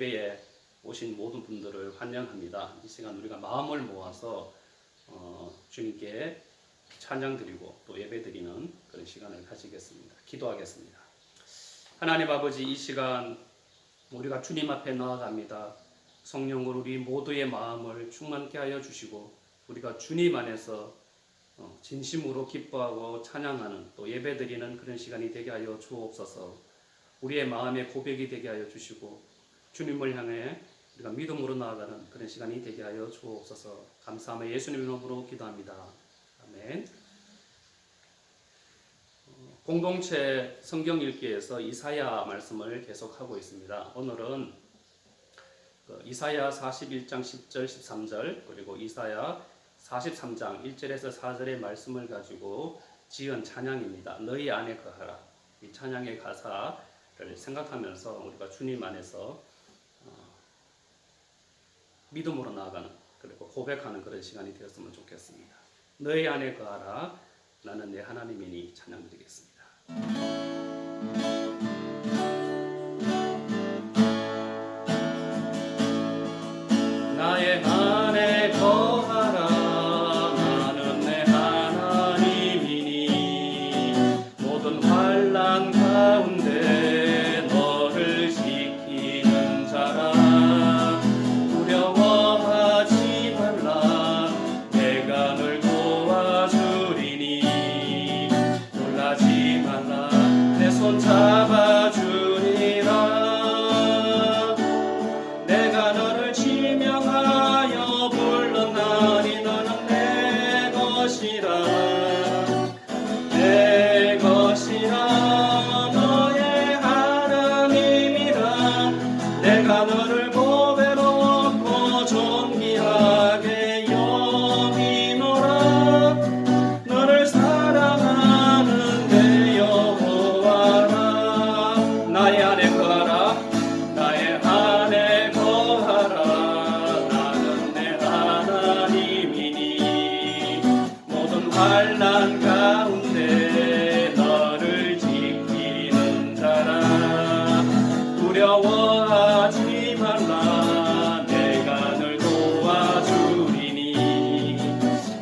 예배에 오신 모든 분들을 환영합니다. 이 시간 우리가 마음을 모아서 주님께 찬양 드리고 또 예배 드리는 그런 시간을 가지겠습니다. 기도하겠습니다. 하나님 아버지, 이 시간 우리가 주님 앞에 나아갑니다. 성령으로 우리 모두의 마음을 충만케 하여 주시고 우리가 주님 안에서 진심으로 기뻐하고 찬양하는 또 예배 드리는 그런 시간이 되게 하여 주옵소서. 우리의 마음의 고백이 되게 하여 주시고 주님을 향해 우리가 믿음으로 나아가는 그런 시간이 되게 하여 주옵소서. 감사하며 예수님 이름으로 기도합니다. 아멘. 공동체 성경 읽기에서 이사야 말씀을 계속하고 있습니다. 오늘은 이사야 41장 10절 13절 그리고 이사야 43장 1절에서 4절의 말씀을 가지고 지은 찬양입니다. 너희 안에 거하라. 이 찬양의 가사를 생각하면서 우리가 주님 안에서 믿음으로 나아가는 그리고 고백하는 그런 시간이 되었으면 좋겠습니다. 너희 안에 거하라. 나는 내 하나님이니 찬양드리겠습니다. 나의 안에 거하라. 나는 내 하나님이니 모든 환난 가운데 너를 지키는 자라. 두려워하지 말라. 내가 널 도와주리니 놀라지 말라. 내 손 잡아주리라. 내가 너를 지명하여 불렀나니 너는 내 것이라. 내 것이라. 너의 하나님이라. 내가 너를 보배롭고 존귀하게 여기노라. 너를 사랑하는 내 여호와라. 나의 안에 거하라. 나의 안에 거하라. 나는 내 하나님이니 모든 환난 가운데 너를 지키는 자라. 두려워하지 말라. 내가 널 도와주리니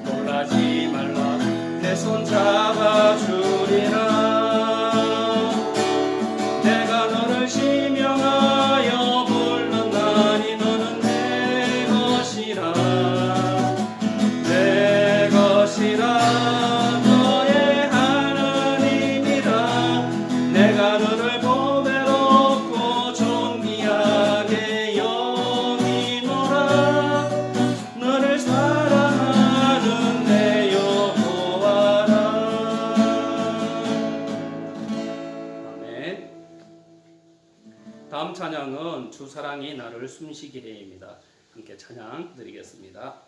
놀라지 말라. 내 손 잡아주리라. 내가 너를 지명하여 불렀나니 너는 내 것이라. 내 것이라. 너의 하나님이라. 내가 너를 보배롭고 존귀하게 여기노라. 너를 사랑하는 내 여호와라. 아멘. 다음 찬양은 주 사랑이 나를 숨쉬게 해입니다. 함께 찬양 드리겠습니다.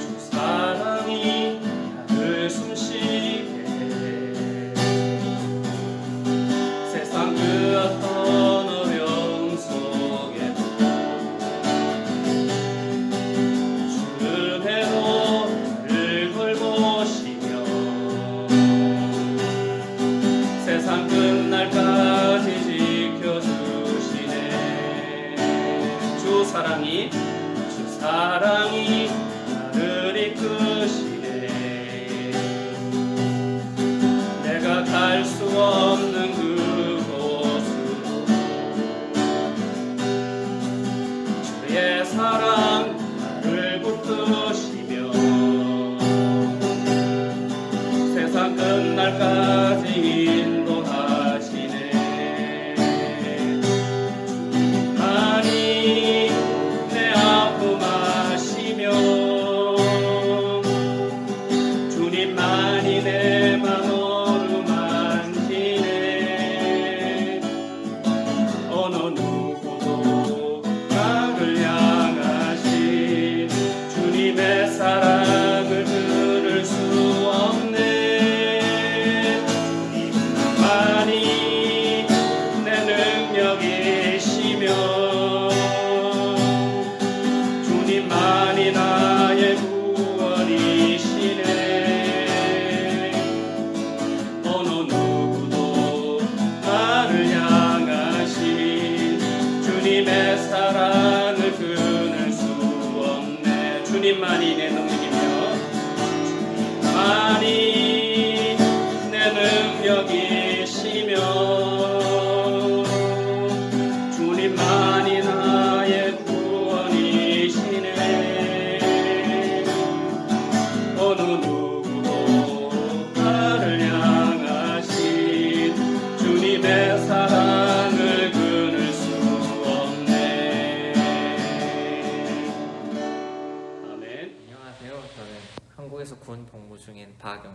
주 사랑이 나를 숨쉬게 해. 세상 그 어떤 어려움 속에도 주는 해로 나를 돌보시며 세상 끝날까지 지켜주시네. 주 사랑이 나를 이끄시네. 내가 갈 수 없는 그곳으로 주의 사랑 나를 붙드시며 세상 끝날까지 인도하시네. 주님만이 내 아픔 아시며 주님만이 내 맘 어루만지네. 어느 누구도 나를 향하신 주님의 사랑을 들을 수 없네. 주님만이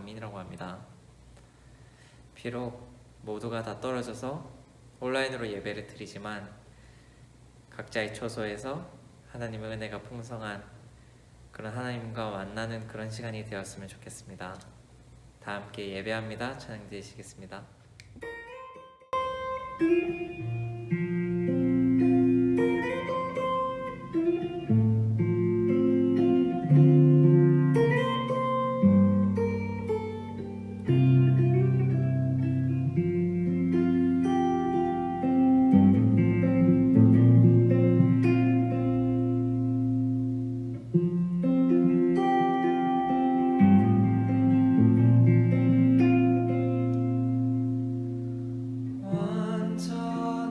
강민이라고 합니다. 비록 모두가 다 떨어져서 온라인으로 예배를 드리지만 각자의 처소에서 하나님의 은혜가 풍성한 그런 하나님과 만나는 그런 시간이 되었으면 좋겠습니다. 다 함께 예배합니다. 찬양 드리시겠습니다. 완전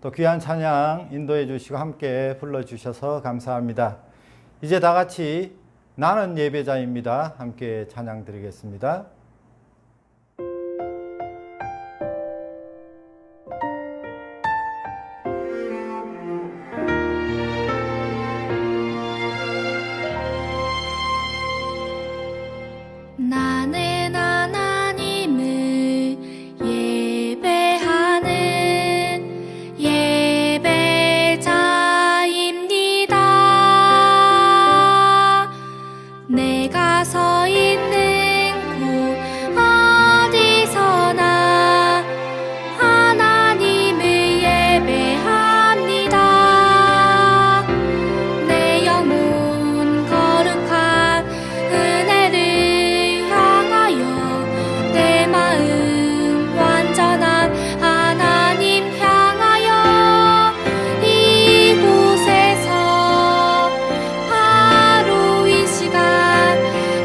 또 귀한 찬양 인도해 주시고 함께 불러주셔서 감사합니다. 이제 다 같이 나는 예배자입니다. 함께 찬양 드리겠습니다. 나는 하나님을 예배하는 예배자입니다. 내가 서 있는 곳 어디서나 하나님을 예배합니다. 내 영혼 거룩한 은혜를 내 마음 완전한 하나님 향하여 이곳에서 바로 이 시간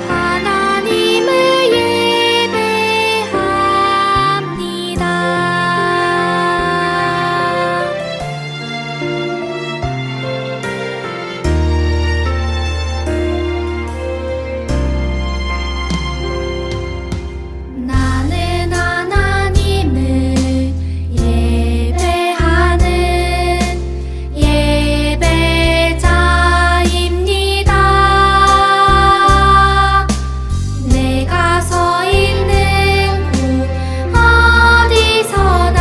하나님을 예배합니다. 나는 하나님을 예배하는 예배자입니다. 내가 서 있는 곳 어디서나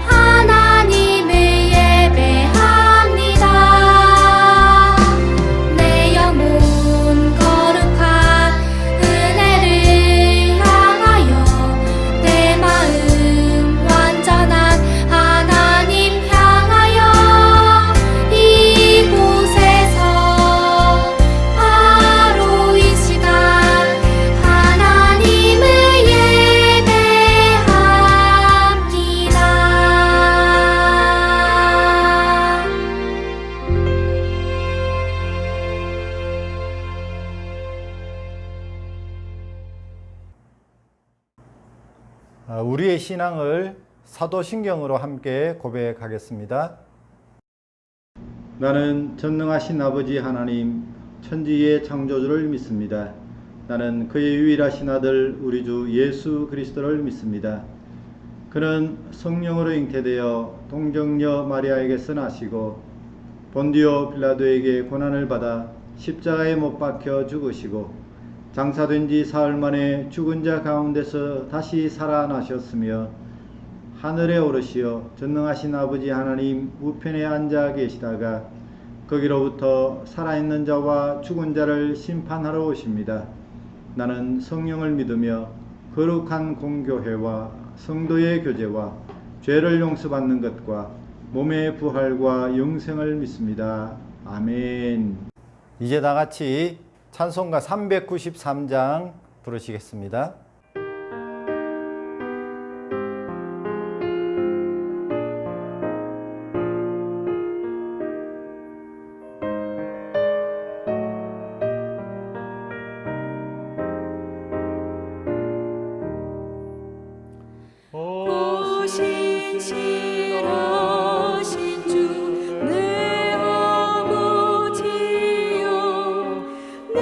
하나님을 예배합니다. 내 영혼 거룩한 은혜를 향하여 내 마음 완전한 하나님 향하여 이곳에서 바로 이 시간 하나님을 예배합니다. 우리의 신앙을 사도신경으로 함께 고백하겠습니다. 나는 전능하신 아버지 하나님 천지의 창조주를 믿습니다. 나는 그의 유일하신 아들 우리 주 예수 그리스도를 믿습니다. 그는 성령으로 잉태되어 동정녀 마리아에게서 나시고 본디오 빌라도에게 고난을 받아 십자가에 못 박혀 죽으시고 장사된 지 사흘 만에 죽은 자 가운데서 다시 살아나셨으며 하늘에 오르시어 전능하신 아버지 하나님 우편에 앉아 계시다가 거기로부터 살아있는 자와 죽은 자를 심판하러 오십니다. 나는 성령을 믿으며 거룩한 공교회와 성도의 교제와 죄를 용서받는 것과 몸의 부활과 영생을 믿습니다. 아멘. 이제 다 같이 찬송가 393장 부르시겠습니다. 오신 신하신 주 내 아버지여 늘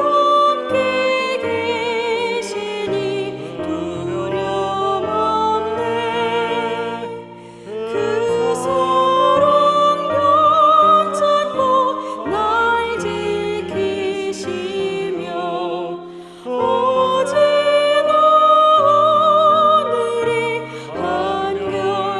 함께 계시니 두려움 없네. 그 사랑 붙잡고 날 지키시며 어제나 오늘이 한결같이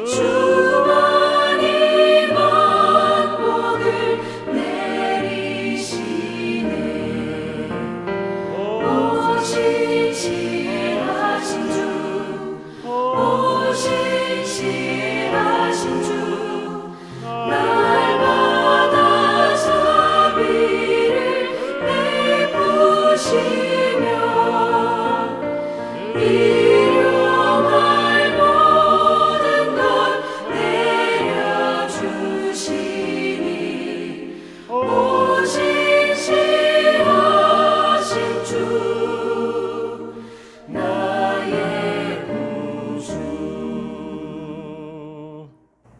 주만이 만복을 내리시네. 오신 신하신 주, 오신 신하신 주, 날마다 자비를 베푸시며 일용할 모든 것 내려주시니 오신 신하신 주 나의 구주.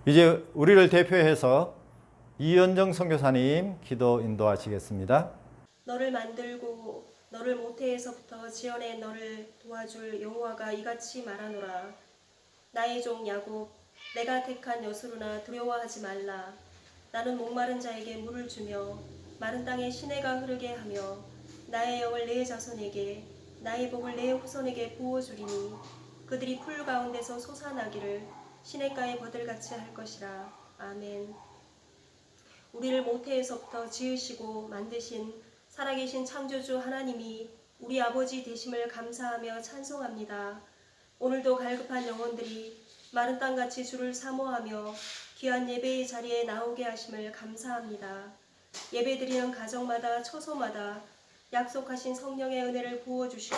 이제 우리를 대표해서 이현정 선교사님 기도 인도하시겠습니다. 너를 만들고 너를 모태에서부터 지어내 너를 도와줄 여호와가 이같이 말하노라. 나의 종 야곱, 내가 택한 여수르나 두려워하지 말라. 나는 목마른 자에게 물을 주며 마른 땅에 시내가 흐르게 하며 나의 영을 내 자손에게 나의 복을 내 후손에게 부어주리니 그들이 풀 가운데서 솟아나기를 시냇가의 버들같이 할 것이라. 아멘. 우리를 모태에서부터 지으시고 만드신 살아계신 창조주 하나님이 우리 아버지 되심을 감사하며 찬송합니다. 오늘도 갈급한 영혼들이 마른 땅같이 주를 사모하며 귀한 예배의 자리에 나오게 하심을 감사합니다. 예배드리는 가정마다 처소마다 약속하신 성령의 은혜를 부어주시고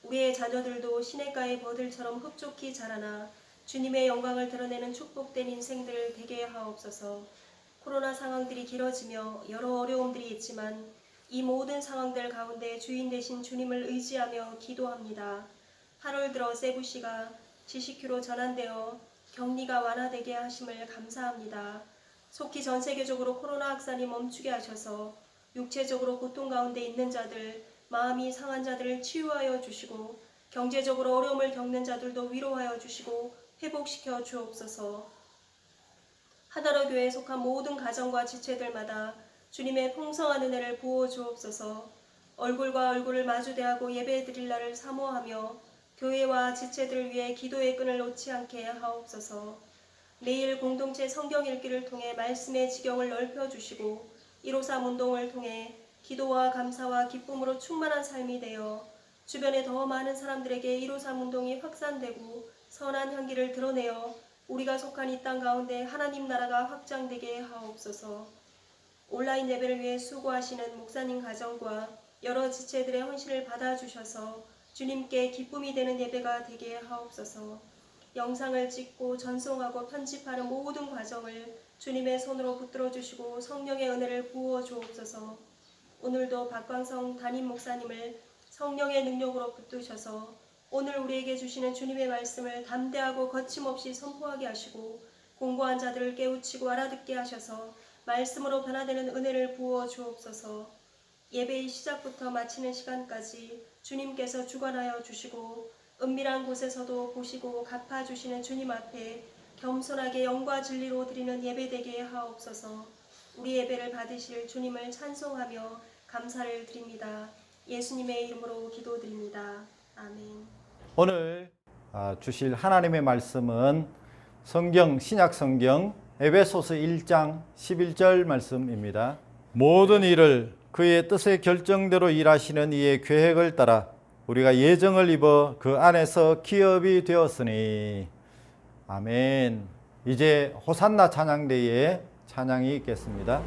우리의 자녀들도 시냇가의 버들처럼 흡족히 자라나 주님의 영광을 드러내는 축복된 인생들 되게 하옵소서. 코로나 상황들이 길어지며 여러 어려움들이 있지만 이 모든 상황들 가운데 주인 되신 주님을 의지하며 기도합니다. 8월 들어 세부시가 GCQ로 전환되어 격리가 완화되게 하심을 감사합니다. 속히 전 세계적으로 코로나 확산이 멈추게 하셔서 육체적으로 고통 가운데 있는 자들, 마음이 상한 자들을 치유하여 주시고 경제적으로 어려움을 겪는 자들도 위로하여 주시고 회복시켜 주옵소서. 하나로 교회에 속한 모든 가정과 지체들마다 주님의 풍성한 은혜를 부어 주옵소서. 얼굴과 얼굴을 마주대하고 예배드릴 날을 사모하며 교회와 지체들을 위해 기도의 끈을 놓지 않게 하옵소서. 매일 공동체 성경 읽기를 통해 말씀의 지경을 넓혀주시고 153 운동을 통해 기도와 감사와 기쁨으로 충만한 삶이 되어 주변에 더 많은 사람들에게 153 운동이 확산되고 선한 향기를 드러내어 우리가 속한 이 땅 가운데 하나님 나라가 확장되게 하옵소서. 온라인 예배를 위해 수고하시는 목사님 가정과 여러 지체들의 헌신을 받아주셔서 주님께 기쁨이 되는 예배가 되게 하옵소서. 영상을 찍고 전송하고 편집하는 모든 과정을 주님의 손으로 붙들어 주시고 성령의 은혜를 부어 주옵소서. 오늘도 박광성 담임 목사님을 성령의 능력으로 붙드셔서 오늘 우리에게 주시는 주님의 말씀을 담대하고 거침없이 선포하게 하시고 공고한 자들을 깨우치고 알아듣게 하셔서 말씀으로 변화되는 은혜를 부어 주옵소서. 예배의 시작부터 마치는 시간까지 주님께서 주관하여 주시고 은밀한 곳에서도 보시고 갚아주시는 주님 앞에 겸손하게 영과 진리로 드리는 예배되게 하옵소서. 우리 예배를 받으실 주님을 찬송하며 감사를 드립니다. 예수님의 이름으로 기도드립니다. 아멘. 오늘 주실 하나님의 말씀은 성경 신약 성경 에베소서 1장 11절 말씀입니다. 모든 일을 그의 뜻의 결정대로 일하시는 이의 계획을 따라 우리가 예정을 입어 그 안에서 기업이 되었으니. 아멘. 이제 호산나 찬양대에 찬양이 있겠습니다.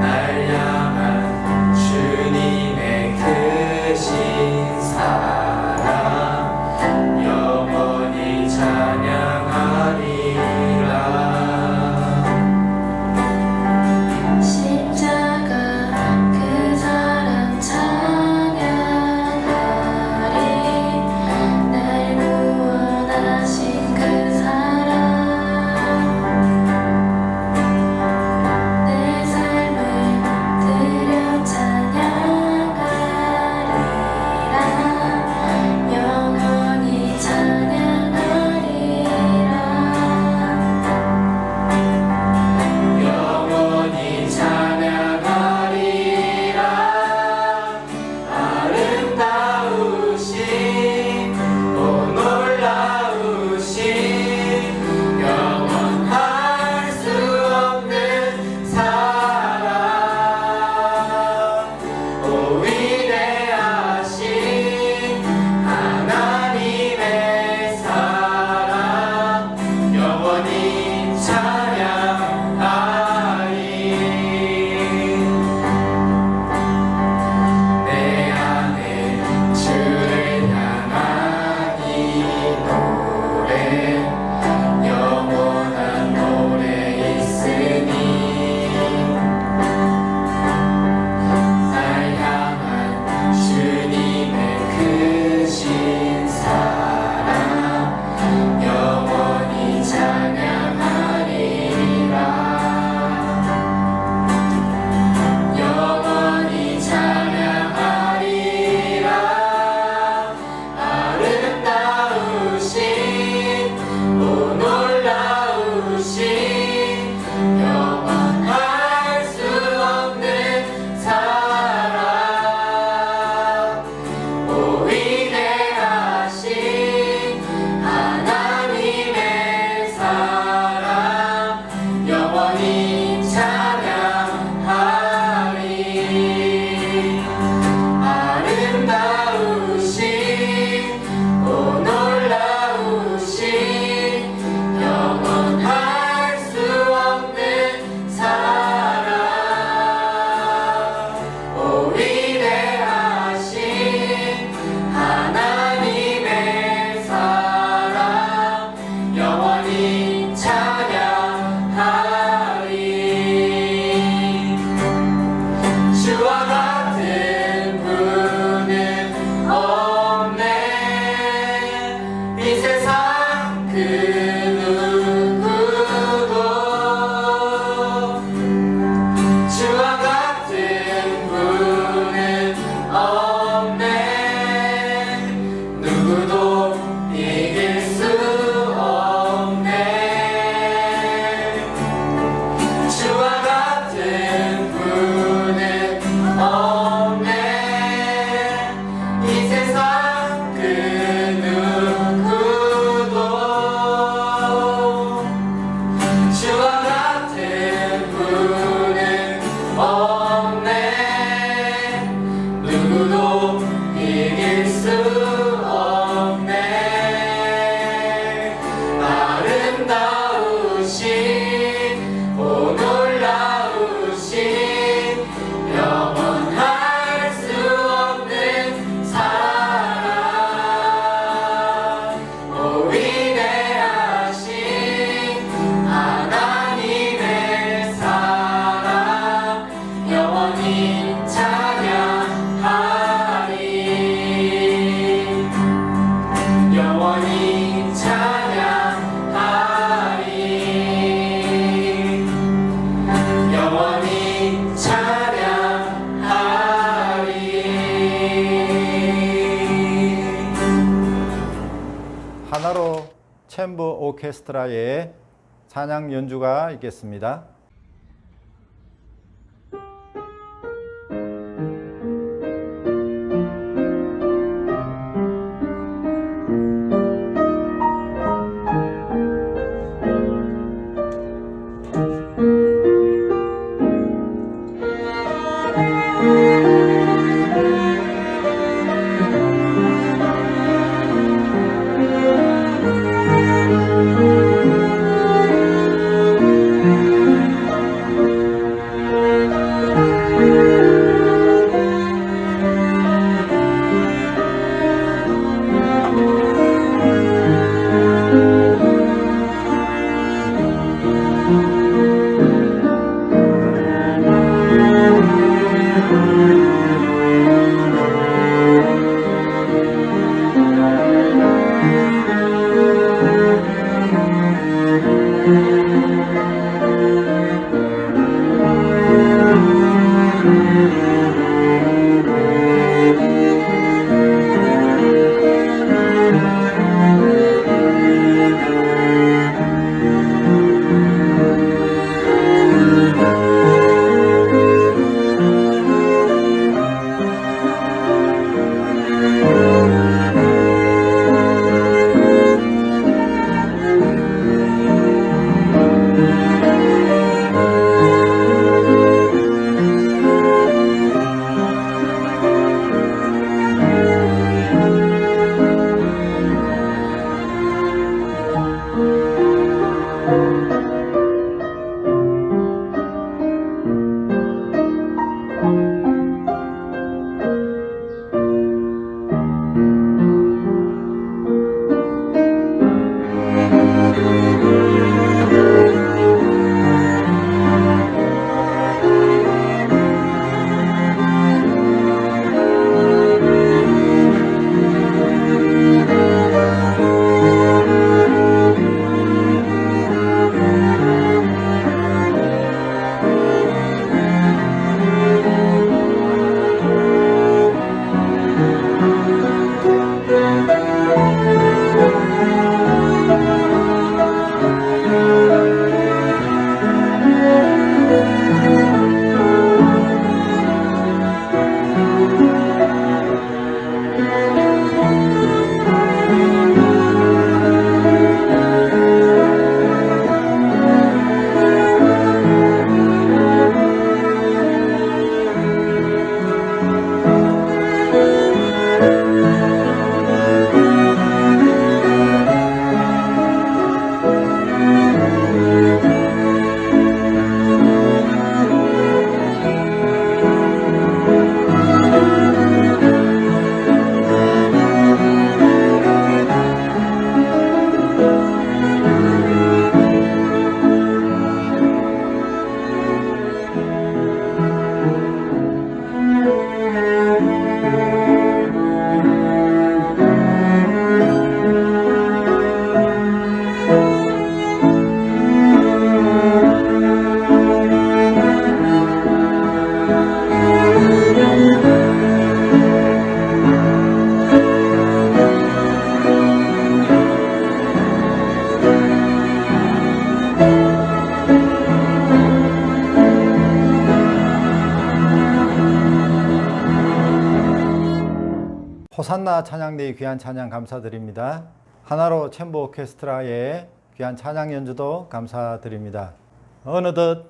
날 향한 챔버 오케스트라의 찬양 연주가 있겠습니다. 호산나 찬양대의 귀한 찬양 감사드립니다. 하나로 챔버 오케스트라의 귀한 찬양 연주도 감사드립니다. 어느덧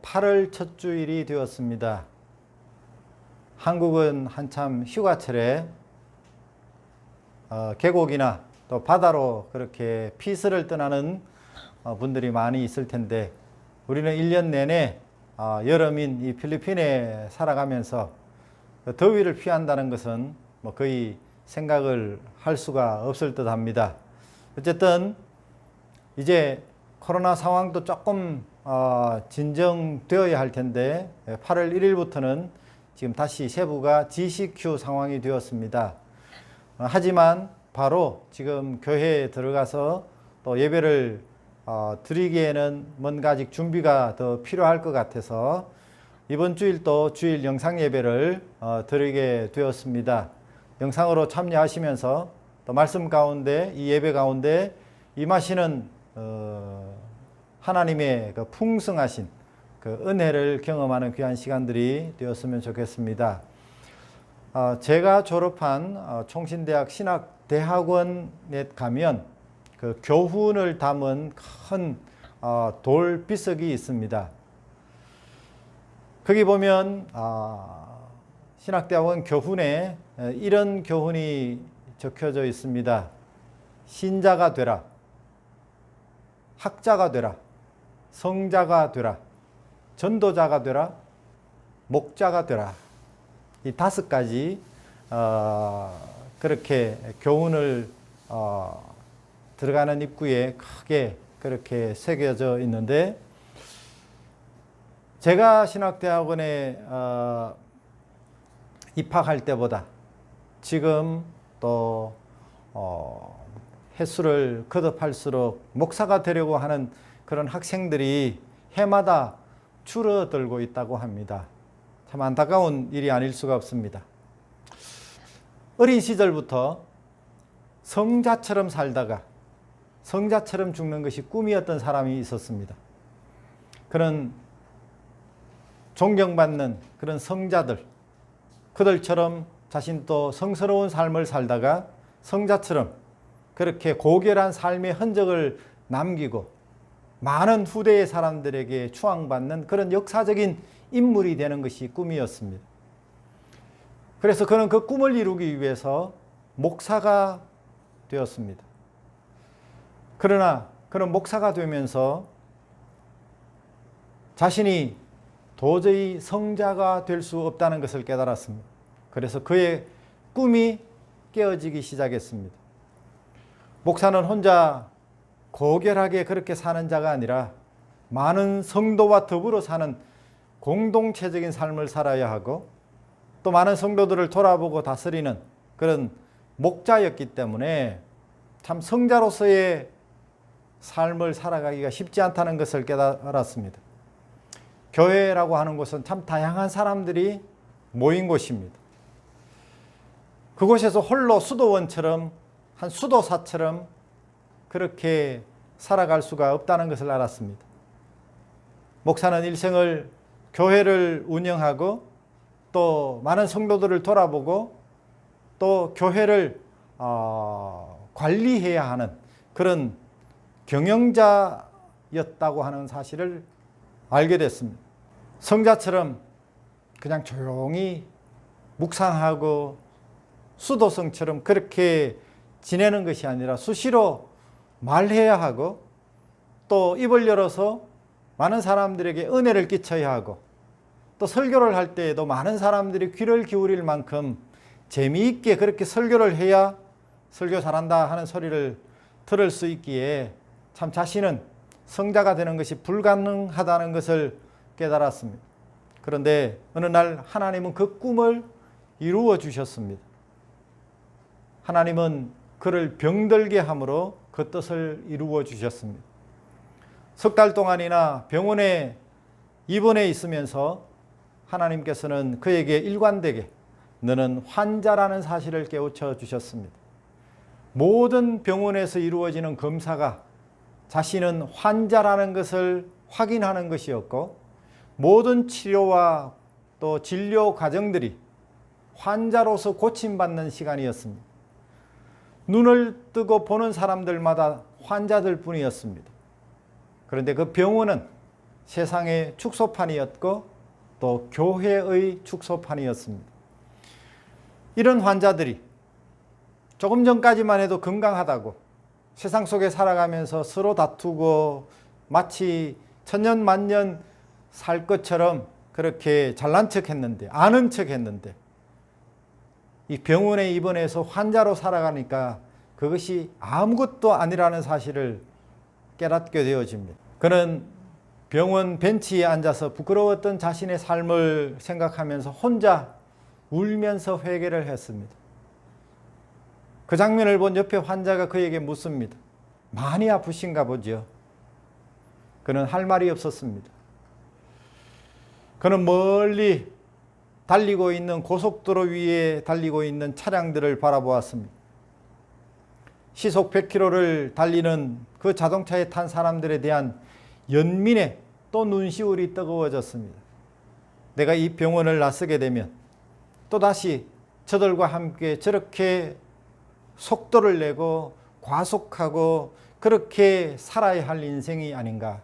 8월 첫 주일이 되었습니다. 한국은 한참 휴가철에 계곡이나 또 바다로 그렇게 피서를 떠나는 분들이 많이 있을 텐데, 우리는 1년 내내 여름인 이 필리핀에 살아가면서 더위를 피한다는 것은 거의 생각을 할 수가 없을 듯 합니다. 어쨌든 이제 코로나 상황도 조금 진정되어야 할 텐데 8월 1일부터는 지금 다시 세부가 GCQ 상황이 되었습니다. 하지만 바로 지금 교회에 들어가서 또 예배를 드리기에는 뭔가 아직 준비가 더 필요할 것 같아서 이번 주일도 주일 영상 예배를 드리게 되었습니다. 영상으로 참여하시면서 또 말씀 가운데, 이 예배 가운데 임하시는 하나님의 그 풍성하신 그 은혜를 경험하는 귀한 시간들이 되었으면 좋겠습니다. 제가 졸업한 총신대학 신학대학원에 가면 그 교훈을 담은 큰 돌 비석이 있습니다. 거기 보면 신학대학원 교훈에 이런 교훈이 적혀져 있습니다. 신자가 되라, 학자가 되라, 성자가 되라, 전도자가 되라, 목자가 되라. 이 5가지 그렇게 교훈을 들어가는 입구에 크게 그렇게 새겨져 있는데, 제가 신학대학원에 입학할 때보다 지금 또 횟수를 거듭할수록 목사가 되려고 하는 그런 학생들이 해마다 줄어들고 있다고 합니다. 참 안타까운 일이 아닐 수가 없습니다. 어린 시절부터 성자처럼 살다가 성자처럼 죽는 것이 꿈이었던 사람이 있었습니다. 그런 존경받는 그런 성자들, 그들처럼 자신도 성스러운 삶을 살다가 성자처럼 그렇게 고결한 삶의 흔적을 남기고 많은 후대의 사람들에게 추앙받는 그런 역사적인 인물이 되는 것이 꿈이었습니다. 그래서 그는 그 꿈을 이루기 위해서 목사가 되었습니다. 그러나 그는 목사가 되면서 자신이 도저히 성자가 될 수 없다는 것을 깨달았습니다. 그래서 그의 꿈이 깨어지기 시작했습니다. 목사는 혼자 고결하게 그렇게 사는 자가 아니라 많은 성도와 더불어 사는 공동체적인 삶을 살아야 하고, 또 많은 성도들을 돌아보고 다스리는 그런 목자였기 때문에 참 성자로서의 삶을 살아가기가 쉽지 않다는 것을 깨달았습니다. 교회라고 하는 곳은 참 다양한 사람들이 모인 곳입니다. 그곳에서 홀로 수도원처럼, 한 수도사처럼 그렇게 살아갈 수가 없다는 것을 알았습니다. 목사는 일생을 교회를 운영하고 또 많은 성도들을 돌아보고 또 교회를 관리해야 하는 그런 경영자였다고 하는 사실을 알게 됐습니다. 성자처럼 그냥 조용히 묵상하고 수도성처럼 그렇게 지내는 것이 아니라 수시로 말해야 하고, 또 입을 열어서 많은 사람들에게 은혜를 끼쳐야 하고, 또 설교를 할 때에도 많은 사람들이 귀를 기울일 만큼 재미있게 그렇게 설교를 해야 설교 잘한다 하는 소리를 들을 수 있기에 참 자신은 성자가 되는 것이 불가능하다는 것을 깨달았습니다. 그런데 어느 날 하나님은 그 꿈을 이루어 주셨습니다. 하나님은 그를 병들게 함으로 그 뜻을 이루어 주셨습니다. 석 달 동안이나 병원에 입원해 있으면서 하나님께서는 그에게 일관되게 너는 환자라는 사실을 깨우쳐 주셨습니다. 모든 병원에서 이루어지는 검사가 자신은 환자라는 것을 확인하는 것이었고, 모든 치료와 또 진료 과정들이 환자로서 고침받는 시간이었습니다. 눈을 뜨고 보는 사람들마다 환자들 뿐이었습니다. 그런데 그 병원은 세상의 축소판이었고 또 교회의 축소판이었습니다. 이런 환자들이 조금 전까지만 해도 건강하다고 세상 속에 살아가면서 서로 다투고 마치 천년만년 살 것처럼 그렇게 잘난 척 했는데, 아는 척 했는데, 이 병원에 입원해서 환자로 살아가니까 그것이 아무것도 아니라는 사실을 깨닫게 되어집니다. 그는 병원 벤치에 앉아서 부끄러웠던 자신의 삶을 생각하면서 혼자 울면서 회개를 했습니다. 그 장면을 본 옆에 환자가 그에게 묻습니다. 많이 아프신가 보죠? 그는 할 말이 없었습니다. 그는 멀리 달리고 있는 고속도로 위에 달리고 있는 차량들을 바라보았습니다. 시속 100km를 달리는 그 자동차에 탄 사람들에 대한 연민에 또 눈시울이 뜨거워졌습니다. 내가 이 병원을 나서게 되면 또다시 저들과 함께 저렇게 속도를 내고 과속하고 그렇게 살아야 할 인생이 아닌가.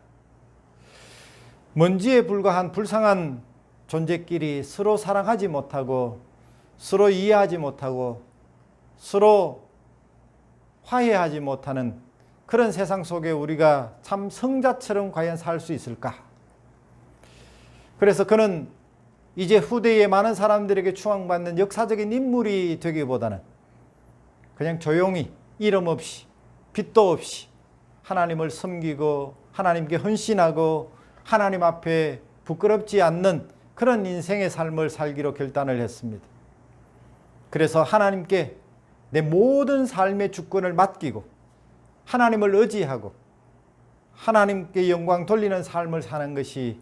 먼지에 불과한 불쌍한 존재끼리 서로 사랑하지 못하고 서로 이해하지 못하고 서로 화해하지 못하는 그런 세상 속에 우리가 참 성자처럼 과연 살 수 있을까? 그래서 그는 이제 후대의 많은 사람들에게 추앙받는 역사적인 인물이 되기보다는 그냥 조용히 이름 없이 빚도 없이 하나님을 섬기고 하나님께 헌신하고 하나님 앞에 부끄럽지 않는 그런 인생의 삶을 살기로 결단을 했습니다. 그래서 하나님께 내 모든 삶의 주권을 맡기고 하나님을 의지하고 하나님께 영광 돌리는 삶을 사는 것이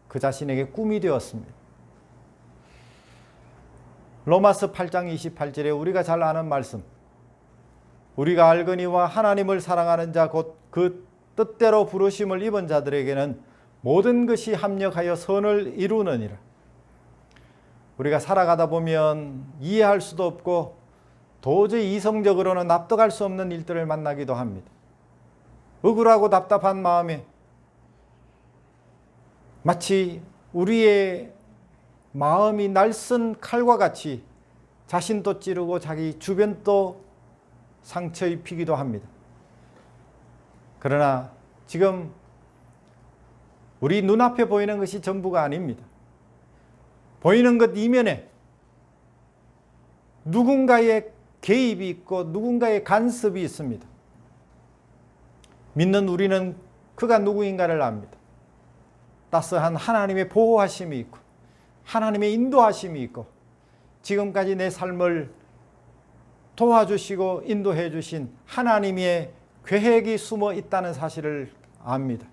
그 자신에게 꿈이 되었습니다. 로마서 8장 28절에 우리가 잘 아는 말씀, 우리가 알거니와 하나님을 사랑하는 자 곧 그 뜻대로 부르심을 입은 자들에게는 모든 것이 합력하여 선을 이루느니라. 우리가 살아가다 보면 이해할 수도 없고 도저히 이성적으로는 납득할 수 없는 일들을 만나기도 합니다. 억울하고 답답한 마음에 마치 우리의 마음이 날선 칼과 같이 자신도 찌르고 자기 주변도 상처 입히기도 합니다. 그러나 지금 우리 눈앞에 보이는 것이 전부가 아닙니다. 보이는 것 이면에 누군가의 개입이 있고 누군가의 간섭이 있습니다. 믿는 우리는 그가 누구인가를 압니다. 따스한 하나님의 보호하심이 있고 하나님의 인도하심이 있고 지금까지 내 삶을 도와주시고 인도해 주신 하나님의 계획이 숨어 있다는 사실을 압니다.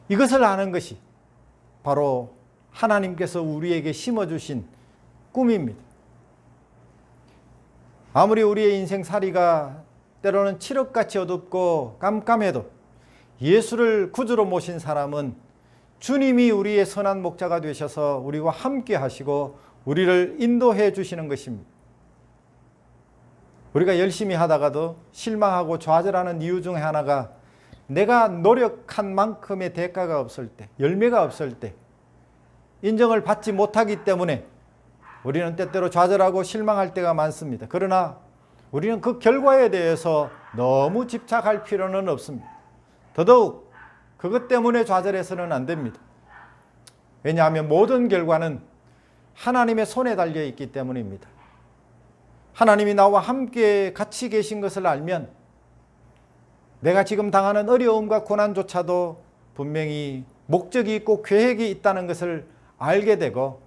이것을 아는 것이 바로 하나님께서 우리에게 심어주신 꿈입니다. 아무리 우리의 인생살이가 때로는 칠흑같이 어둡고 깜깜해도 예수를 구주로 모신 사람은 주님이 우리의 선한 목자가 되셔서 우리와 함께 하시고 우리를 인도해 주시는 것입니다. 우리가 열심히 하다가도 실망하고 좌절하는 이유 중에 하나가 내가 노력한 만큼의 대가가 없을 때, 열매가 없을 때, 인정을 받지 못하기 때문에 우리는 때때로 좌절하고 실망할 때가 많습니다. 그러나 우리는 그 결과에 대해서 너무 집착할 필요는 없습니다. 더더욱 그것 때문에 좌절해서는 안 됩니다. 왜냐하면 모든 결과는 하나님의 손에 달려 있기 때문입니다. 하나님이 나와 함께 같이 계신 것을 알면 내가 지금 당하는 어려움과 고난조차도 분명히 목적이 있고 계획이 있다는 것을 알게 되고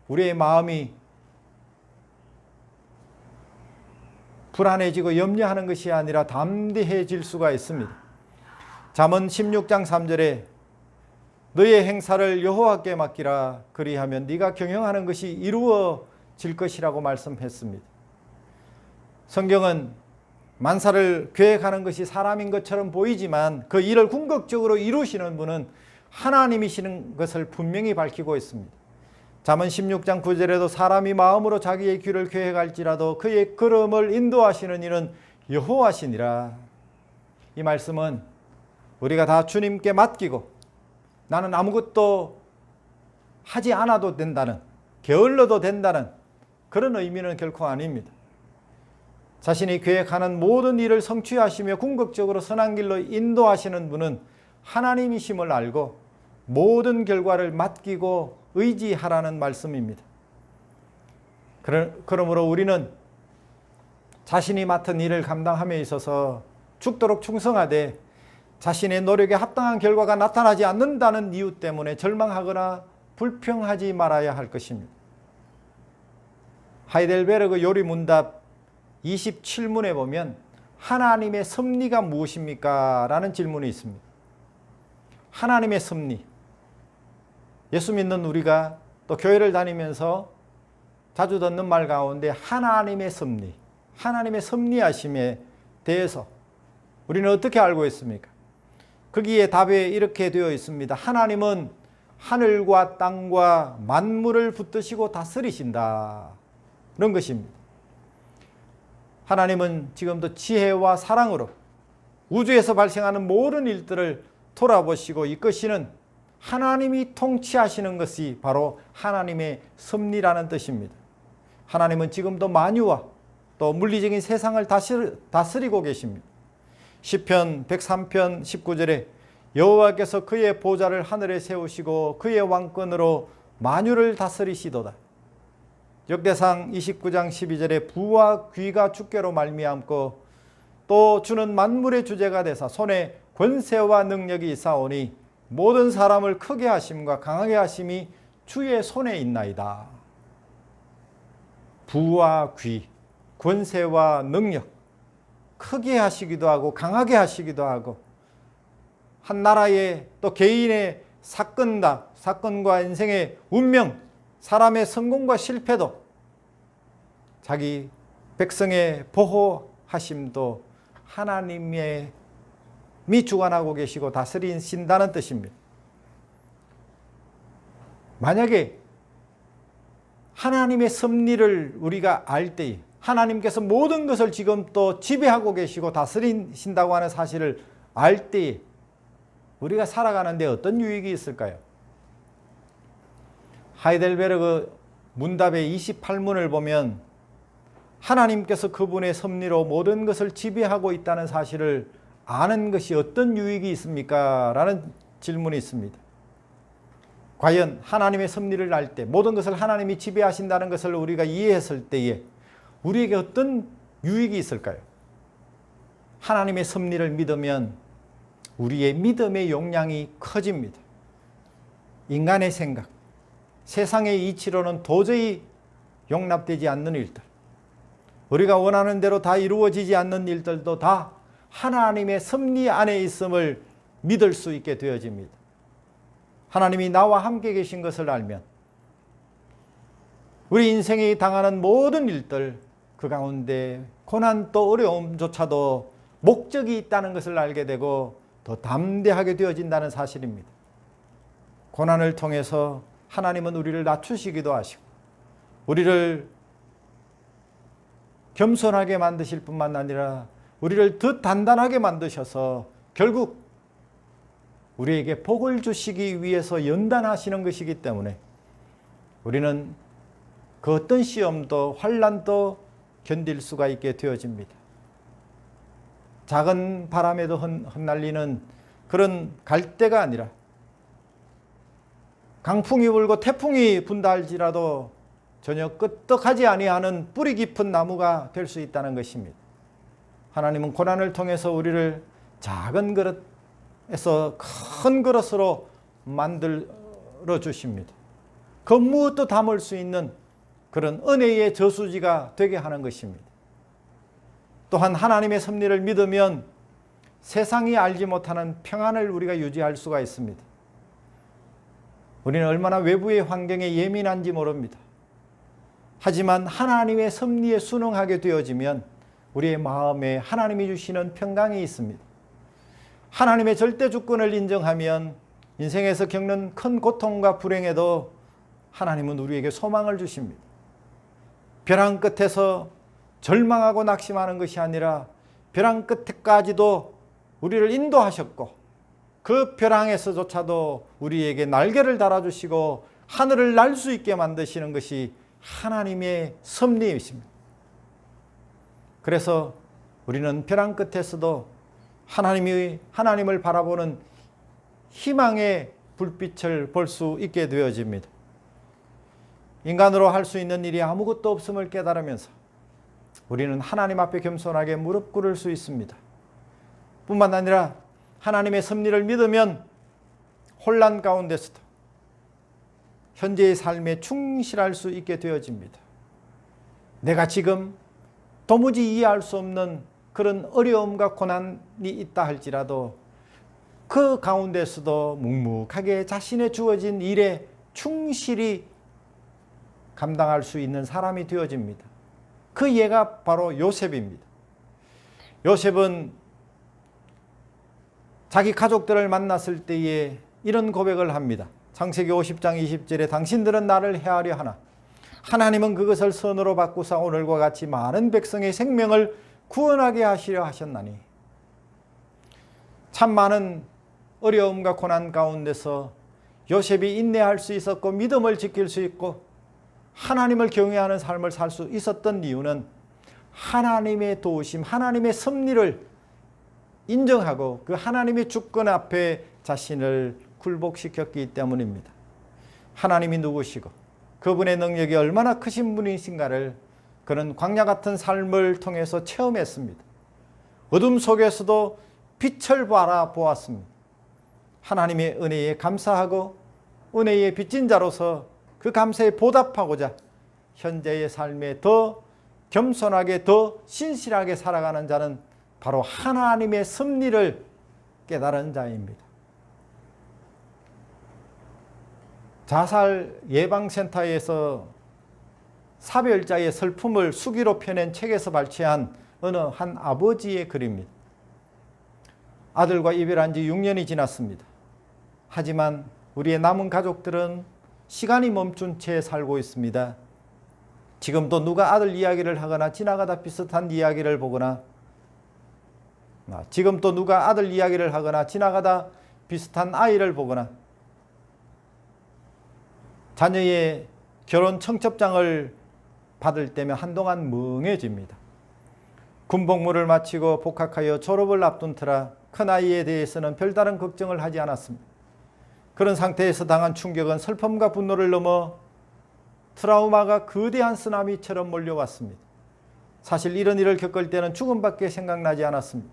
우리의 마음이 불안해지고 염려하는 것이 아니라 담대해질 수가 있습니다. 잠언 16장 3절에 너의 행사를 여호와께 맡기라 그리하면 네가 경영하는 것이 이루어질 것이라고 말씀했습니다. 성경은 만사를 계획하는 것이 사람인 것처럼 보이지만 그 일을 궁극적으로 이루시는 분은 하나님이시는 것을 분명히 밝히고 있습니다. 잠언 16장 9절에도 사람이 마음으로 자기의 길을 계획할지라도 그의 걸음을 인도하시는 이는 여호와시니라. 이 말씀은 우리가 다 주님께 맡기고 나는 아무것도 하지 않아도 된다는, 게을러도 된다는 그런 의미는 결코 아닙니다. 자신이 계획하는 모든 일을 성취하시며 궁극적으로 선한 길로 인도하시는 분은 하나님이심을 알고 모든 결과를 맡기고 의지하라는 말씀입니다. 그러므로 우리는 자신이 맡은 일을 감당함에 있어서 죽도록 충성하되 자신의 노력에 합당한 결과가 나타나지 않는다는 이유 때문에 절망하거나 불평하지 말아야 할 것입니다. 하이델베르그 요리문답 27문에 보면 하나님의 섭리가 무엇입니까? 라는 질문이 있습니다. 하나님의 섭리. 예수 믿는 우리가 또 교회를 다니면서 자주 듣는 말 가운데 하나님의 섭리, 하나님의 섭리하심에 대해서 우리는 어떻게 알고 있습니까? 거기에 답에 이렇게 되어 있습니다. 하나님은 하늘과 땅과 만물을 붙드시고 다스리신다. 그런 것입니다. 하나님은 지금도 지혜와 사랑으로 우주에서 발생하는 모든 일들을 돌아보시고 이끄시는 하나님이 통치하시는 것이 바로 하나님의 섭리라는 뜻입니다. 하나님은 지금도 만유와 또 물리적인 세상을 다스리고 계십니다. 시편 103편 19절에 여호와께서 그의 보좌를 하늘에 세우시고 그의 왕권으로 만유를 다스리시도다. 역대상 29장 12절에 부와 귀가 주께로 말미암고 또 주는 만물의 주제가 되사 손에 권세와 능력이 있사오니 모든 사람을 크게 하심과 강하게 하심이 주의 손에 있나이다. 부와 귀, 권세와 능력, 크게 하시기도 하고 강하게 하시기도 하고 한 나라의 또 개인의 사건과 인생의 운명, 사람의 성공과 실패도 자기 백성의 보호하심도 하나님이 주관하고 계시고 다스리신다는 뜻입니다. 만약에 하나님의 섭리를 우리가 알 때에 하나님께서 모든 것을 지금 또 지배하고 계시고 다스리신다고 하는 사실을 알 때에 우리가 살아가는데 어떤 유익이 있을까요? 하이델베르그 문답의 28문을 보면 하나님께서 그분의 섭리로 모든 것을 지배하고 있다는 사실을 아는 것이 어떤 유익이 있습니까? 라는 질문이 있습니다. 과연 하나님의 섭리를 알 때 모든 것을 하나님이 지배하신다는 것을 우리가 이해했을 때에 우리에게 어떤 유익이 있을까요? 하나님의 섭리를 믿으면 우리의 믿음의 용량이 커집니다. 인간의 생각, 세상의 이치로는 도저히 용납되지 않는 일들, 우리가 원하는 대로 다 이루어지지 않는 일들도 다 하나님의 섭리 안에 있음을 믿을 수 있게 되어집니다. 하나님이 나와 함께 계신 것을 알면 우리 인생이 당하는 모든 일들, 그 가운데 고난 또 어려움조차도 목적이 있다는 것을 알게 되고 더 담대하게 되어진다는 사실입니다. 고난을 통해서 하나님은 우리를 낮추시기도 하시고 우리를 겸손하게 만드실 뿐만 아니라 우리를 더 단단하게 만드셔서 결국 우리에게 복을 주시기 위해서 연단하시는 것이기 때문에 우리는 그 어떤 시험도 환난도 견딜 수가 있게 되어집니다. 작은 바람에도 흩날리는 그런 갈대가 아니라 강풍이 불고 태풍이 분다 할지라도 전혀 끄떡하지 아니하는 뿌리 깊은 나무가 될 수 있다는 것입니다. 하나님은 고난을 통해서 우리를 작은 그릇에서 큰 그릇으로 만들어 주십니다. 그 무엇도 담을 수 있는 그런 은혜의 저수지가 되게 하는 것입니다. 또한 하나님의 섭리를 믿으면 세상이 알지 못하는 평안을 우리가 유지할 수가 있습니다. 우리는 얼마나 외부의 환경에 예민한지 모릅니다. 하지만 하나님의 섭리에 순응하게 되어지면 우리의 마음에 하나님이 주시는 평강이 있습니다. 하나님의 절대 주권을 인정하면 인생에서 겪는 큰 고통과 불행에도 하나님은 우리에게 소망을 주십니다. 벼랑 끝에서 절망하고 낙심하는 것이 아니라 벼랑 끝에까지도 우리를 인도하셨고 그 벼랑에서조차도 우리에게 날개를 달아주시고 하늘을 날 수 있게 만드시는 것이 하나님의 섭리이십니다. 그래서 우리는 벼랑 끝에서도 하나님을 바라보는 희망의 불빛을 볼 수 있게 되어집니다. 인간으로 할 수 있는 일이 아무것도 없음을 깨달으면서 우리는 하나님 앞에 겸손하게 무릎 꿇을 수 있습니다. 뿐만 아니라 하나님의 섭리를 믿으면 혼란 가운데서도 현재의 삶에 충실할 수 있게 되어집니다. 내가 지금 도무지 이해할 수 없는 그런 어려움과 고난이 있다 할지라도 그 가운데서도 묵묵하게 자신의 주어진 일에 충실히 감당할 수 있는 사람이 되어집니다. 그 예가 바로 요셉입니다. 요셉은 자기 가족들을 만났을 때에 이런 고백을 합니다. 창세기 50장 20절에 당신들은 나를 해하려 하나 하나님은 그것을 선으로 바꾸사 오늘과 같이 많은 백성의 생명을 구원하게 하시려 하셨나니. 참 많은 어려움과 고난 가운데서 요셉이 인내할 수 있었고 믿음을 지킬 수 있고 하나님을 경외하는 삶을 살 수 있었던 이유는 하나님의 도우심, 하나님의 섭리를 인정하고 그 하나님의 주권 앞에 자신을 굴복시켰기 때문입니다. 하나님이 누구시고 그분의 능력이 얼마나 크신 분이신가를 그는 광야 같은 삶을 통해서 체험했습니다. 어둠 속에서도 빛을 바라보았습니다. 하나님의 은혜에 감사하고 은혜의 빚진 자로서 그 감사에 보답하고자 현재의 삶에 더 겸손하게 더 신실하게 살아가는 자는 바로 하나님의 섭리를 깨달은 자입니다. 자살 예방센터에서 사별자의 슬픔을 수기로 펴낸 책에서 발췌한 어느 한 아버지의 글입니다. 아들과 이별한 지 6년이 지났습니다. 하지만 우리의 남은 가족들은 시간이 멈춘 채 살고 있습니다. 지금도 누가 아들 이야기를 하거나 지나가다 비슷한 이야기를 보거나 지금도 누가 아들 이야기를 하거나 지나가다 비슷한 아이를 보거나 자녀의 결혼 청첩장을 받을 때면 한동안 멍해집니다. 군복무를 마치고 복학하여 졸업을 앞둔 터라 큰아이에 대해서는 별다른 걱정을 하지 않았습니다. 그런 상태에서 당한 충격은 슬픔과 분노를 넘어 트라우마가 거대한 쓰나미처럼 몰려왔습니다. 사실 이런 일을 겪을 때는 죽음밖에 생각나지 않았습니다.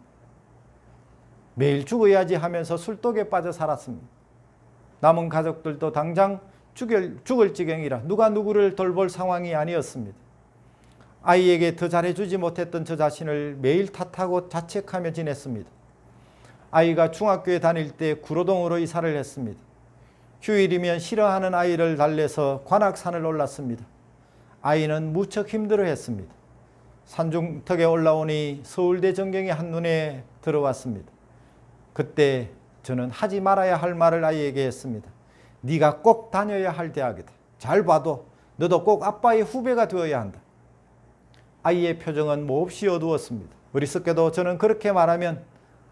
매일 죽어야지 하면서 술독에 빠져 살았습니다. 남은 가족들도 당장 죽을 지경이라 누가 누구를 돌볼 상황이 아니었습니다. 아이에게 더 잘해주지 못했던 저 자신을 매일 탓하고 자책하며 지냈습니다. 아이가 중학교에 다닐 때 구로동으로 이사를 했습니다. 휴일이면 싫어하는 아이를 달래서 관악산을 올랐습니다. 아이는 무척 힘들어했습니다. 산중턱에 올라오니 서울대 전경이 한눈에 들어왔습니다. 그때 저는 하지 말아야 할 말을 아이에게 했습니다. 네가 꼭 다녀야 할 대학이다. 잘 봐도 너도 꼭 아빠의 후배가 되어야 한다. 아이의 표정은 몹시 어두웠습니다. 어리석게도 저는 그렇게 말하면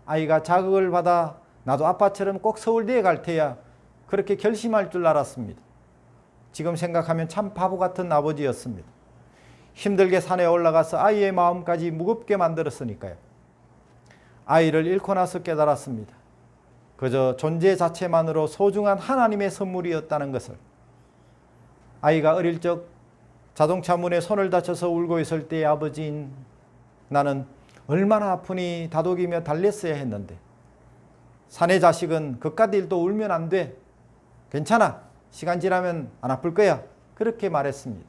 아이가 자극을 받아 나도 아빠처럼 꼭 서울대에 갈 테야 그렇게 결심할 줄 알았습니다. 지금 생각하면 참 바보 같은 아버지였습니다. 힘들게 산에 올라가서 아이의 마음까지 무겁게 만들었으니까요. 아이를 잃고 나서 깨달았습니다. 그저 존재 자체만으로 소중한 하나님의 선물이었다는 것을. 아이가 어릴 적 자동차 문에 손을 다쳐서 울고 있을 때의 아버지인 나는 얼마나 아프니 다독이며 달랬어야 했는데 사내 자식은 그깟 일도 울면 안 돼. 괜찮아. 시간 지나면 안 아플 거야. 그렇게 말했습니다.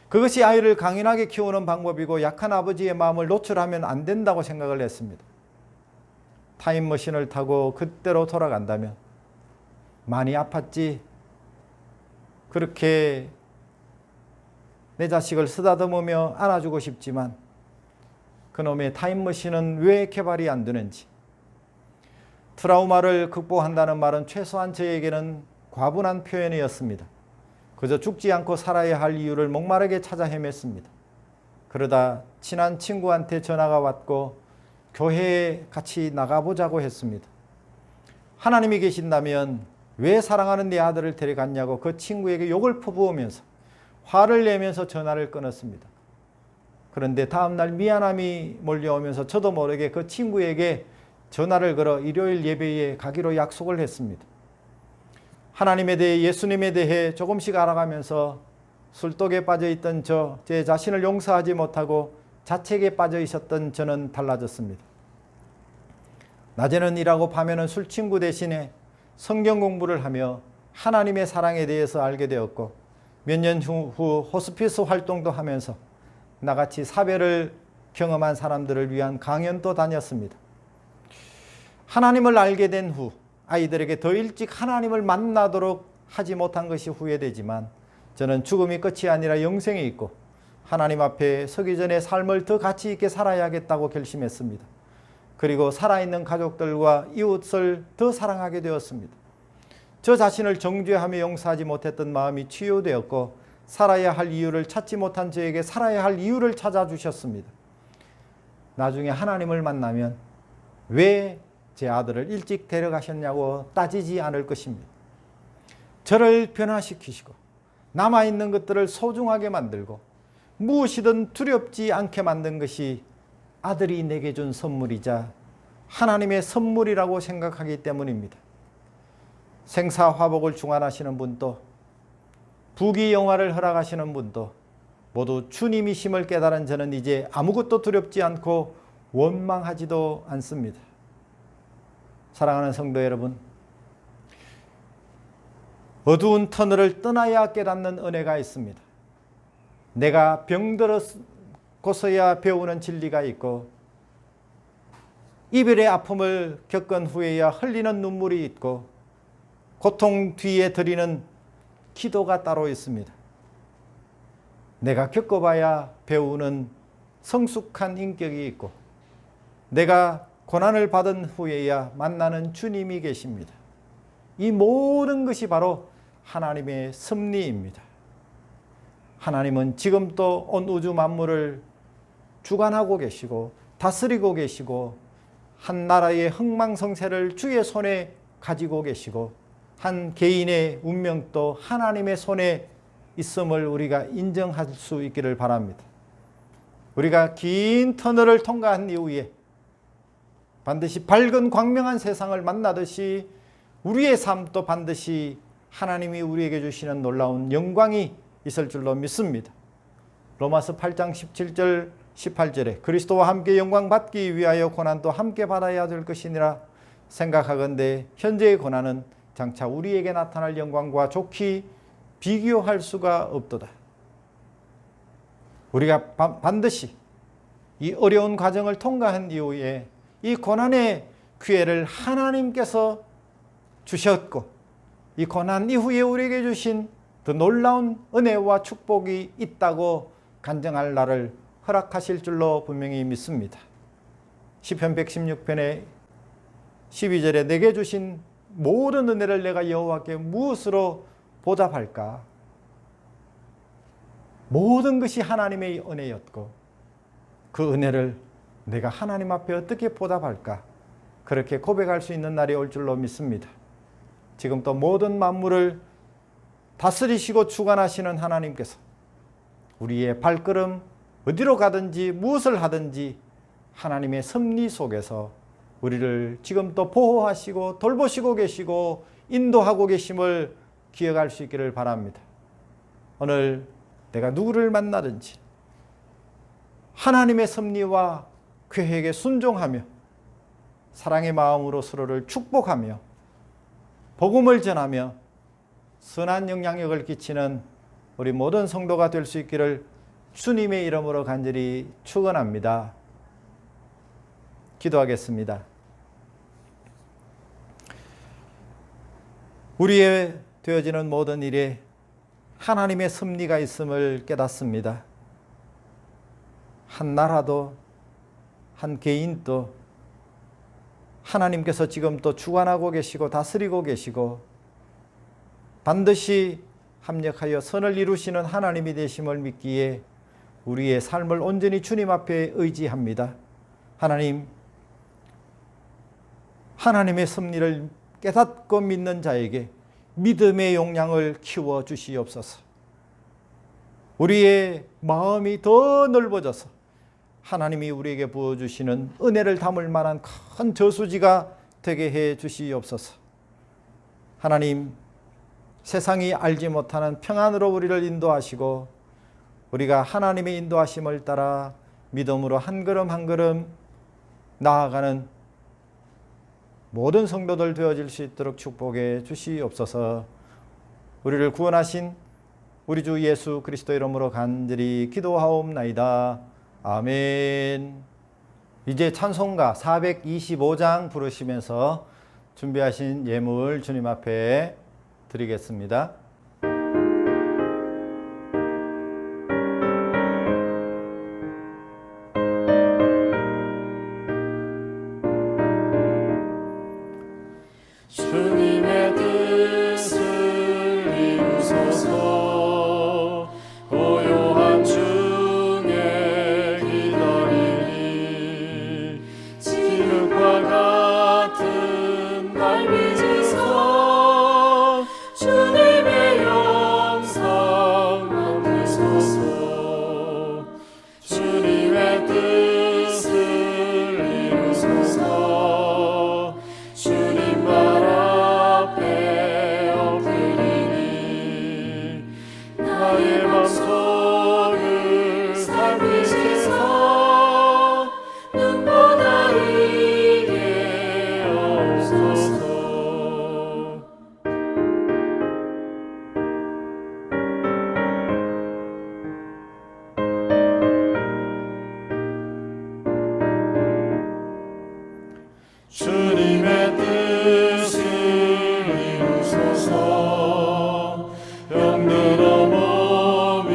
그것이 아이를 강인하게 키우는 방법이고 약한 아버지의 마음을 노출하면 안 된다고 생각을 했습니다. 타임머신을 타고 그때로 돌아간다면 많이 아팠지. 그렇게 내 자식을 쓰다듬으며 안아주고 싶지만 그놈의 타임머신은 왜 개발이 안 되는지. 트라우마를 극복한다는 말은 최소한 저에게는 과분한 표현이었습니다. 그저 죽지 않고 살아야 할 이유를 목마르게 찾아 헤맸습니다. 그러다 친한 친구한테 전화가 왔고 교회에 같이 나가보자고 했습니다. 하나님이 계신다면 왜 사랑하는 내 아들을 데려갔냐고 그 친구에게 욕을 퍼부으면서 화를 내면서 전화를 끊었습니다. 그런데 다음날 미안함이 몰려오면서 저도 모르게 그 친구에게 전화를 걸어 일요일 예배에 가기로 약속을 했습니다. 하나님에 대해 예수님에 대해 조금씩 알아가면서 술독에 빠져있던 제 자신을 용서하지 못하고 자책에 빠져 있었던 저는 달라졌습니다. 낮에는 일하고 밤에는 술 친구 대신에 성경 공부를 하며 하나님의 사랑에 대해서 알게 되었고 몇 년 후 호스피스 활동도 하면서 나같이 사별을 경험한 사람들을 위한 강연도 다녔습니다. 하나님을 알게 된 후 아이들에게 더 일찍 하나님을 만나도록 하지 못한 것이 후회되지만 저는 죽음이 끝이 아니라 영생이 있고 하나님 앞에 서기 전에 삶을 더 가치 있게 살아야겠다고 결심했습니다. 그리고 살아있는 가족들과 이웃을 더 사랑하게 되었습니다. 저 자신을 정죄하며 용서하지 못했던 마음이 치유되었고 살아야 할 이유를 찾지 못한 저에게 살아야 할 이유를 찾아주셨습니다. 나중에 하나님을 만나면 왜 제 아들을 일찍 데려가셨냐고 따지지 않을 것입니다. 저를 변화시키시고 남아있는 것들을 소중하게 만들고 무엇이든 두렵지 않게 만든 것이 아들이 내게 준 선물이자 하나님의 선물이라고 생각하기 때문입니다. 생사화복을 중환하시는 분도 부귀영화를 허락하시는 분도 모두 주님이심을 깨달은 저는 이제 아무것도 두렵지 않고 원망하지도 않습니다. 사랑하는 성도 여러분, 어두운 터널을 떠나야 깨닫는 은혜가 있습니다. 내가 병들었고서야 배우는 진리가 있고 이별의 아픔을 겪은 후에야 흘리는 눈물이 있고 고통 뒤에 드리는 기도가 따로 있습니다. 내가 겪어봐야 배우는 성숙한 인격이 있고 내가 고난을 받은 후에야 만나는 주님이 계십니다. 이 모든 것이 바로 하나님의 섭리입니다. 하나님은 지금도 온 우주 만물을 주관하고 계시고 다스리고 계시고 한 나라의 흥망성쇠를 주의 손에 가지고 계시고 한 개인의 운명도 하나님의 손에 있음을 우리가 인정할 수 있기를 바랍니다. 우리가 긴 터널을 통과한 이후에 반드시 밝은 광명한 세상을 만나듯이 우리의 삶도 반드시 하나님이 우리에게 주시는 놀라운 영광이 있을 줄로 믿습니다. 로마서 8장 17절 18절에 그리스도와 함께 영광 받기 위하여 고난도 함께 받아야 될 것이니라 생각하건대 현재의 고난은 장차 우리에게 나타날 영광과 좋게 비교할 수가 없도다. 우리가 반드시 이 어려운 과정을 통과한 이후에 이 고난의 기회를 하나님께서 주셨고 이 고난 이후에 우리에게 주신 더 놀라운 은혜와 축복이 있다고 간증할 날을 허락하실 줄로 분명히 믿습니다. 시편 116편의 12절에 내게 주신 모든 은혜를 내가 여호와께 무엇으로 보답할까? 모든 것이 하나님의 은혜였고 그 은혜를 내가 하나님 앞에 어떻게 보답할까? 그렇게 고백할 수 있는 날이 올 줄로 믿습니다. 지금 또 모든 만물을 다스리시고 주관하시는 하나님께서 우리의 발걸음 어디로 가든지 무엇을 하든지 하나님의 섭리 속에서 우리를 지금 또 보호하시고 돌보시고 계시고 인도하고 계심을 기억할 수 있기를 바랍니다. 오늘 내가 누구를 만나든지 하나님의 섭리와 계획에 순종하며 사랑의 마음으로 서로를 축복하며 복음을 전하며 선한 영향력을 끼치는 우리 모든 성도가 될 수 있기를 주님의 이름으로 간절히 축원합니다. 기도하겠습니다. 우리의 되어지는 모든 일에 하나님의 섭리가 있음을 깨닫습니다. 한 나라도 한 개인도 하나님께서 지금 또 주관하고 계시고 다스리고 계시고 반드시 합력하여 선을 이루시는 하나님이 되심을 믿기에 우리의 삶을 온전히 주님 앞에 의지합니다. 하나님, 하나님의 섭리를 깨닫고 믿는 자에게 믿음의 용량을 키워 주시옵소서. 우리의 마음이 더 넓어져서 하나님이 우리에게 부어주시는 은혜를 담을 만한 큰 저수지가 되게 해 주시옵소서. 하나님, 세상이 알지 못하는 평안으로 우리를 인도하시고 우리가 하나님의 인도하심을 따라 믿음으로 한 걸음 한 걸음 나아가는 모든 성도들 되어질 수 있도록 축복해 주시옵소서. 우리를 구원하신 우리 주 예수 그리스도 이름으로 간절히 기도하옵나이다. 아멘. 이제 찬송가 425장 부르시면서 준비하신 예물 주님 앞에 드리겠습니다. 주소서. 고요한 중에 기다리니 진흙과 같은 날 믿으소. 주님의 영상 만드소서. 주님의 뜻을 이루소서. 주님 발 앞에 엎드리니 나의 맘속을 살피소서. 눈보다 이게 없소서. 주님의 뜻을 이루소서. 병들어 몸이